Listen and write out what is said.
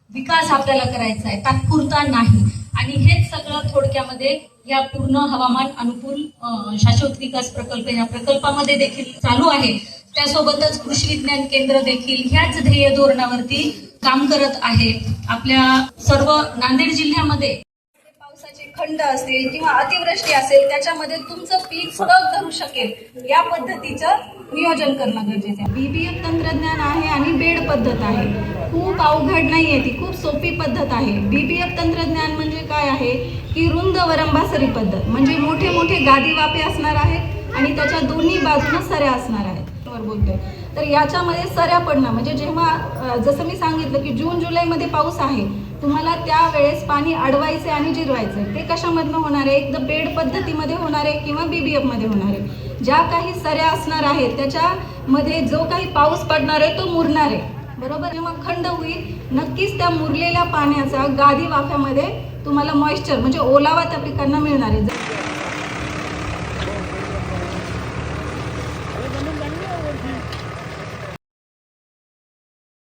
विकास आपल्याला करायचा आहे, तात्पुरता नाही. आणि हेच सगळं थोडक्यामध्ये या पूर्ण हवामान अनुकूल शाश्वत विकास प्रकल्प या प्रकल्पामध्ये देखील चालू आहे. त्यासोबतच कृषी विज्ञान केंद्र देखील ह्याच ध्येय धोरणावरती काम करत आहे. आपल्या सर्व नांदेड जिल्ह्यामध्ये पावसाचे खंड असेल किंवा अतिवृष्टी असेल त्याच्यामध्ये तुमचं पीक तग धरू शकेल या पद्धतीचं नियोजन करणं गरजेचं आहे. बीबीएफ तंत्रज्ञान आहे आणि बेड पद्धत आहे. खूप अवघड नाहीये, ती खूप सोपी पद्धत आहे. बीबीएफ तंत्रज्ञान म्हणजे काय आहे की रुंद वरंबासरी पद्धत, म्हणजे मोठे मोठे गादी वाफे असणार आहेत आणि त्याच्या दोन्ही बाजूने सऱ्या असणार आहेत. बोलतोय तर याच्यामध्ये सऱ्या पडणं म्हणजे जेव्हा जसं मी सांगितलं की जून जुलैमध्ये पाऊस आहे, तुम्हाला त्यावेळेस पाणी अडवायचे आणि जिरवायचे. ते कशामधनं होणार आहे? एकदा बेड पद्धतीमध्ये होणार आहे किंवा बीबीएफ मध्ये होणार आहे. ज्या काही सऱ्या असणार आहेत त्याच्यामध्ये जो काही पाऊस पडणार आहे तो मुरणार आहे, बरोबर. जेव्हा खंड होईल नक्कीच त्या मुरलेल्या पाण्याचा गादी वाफ्यामध्ये तुम्हाला मॉइश्चर म्हणजे ओलावा त्या पिकांना मिळणार आहे.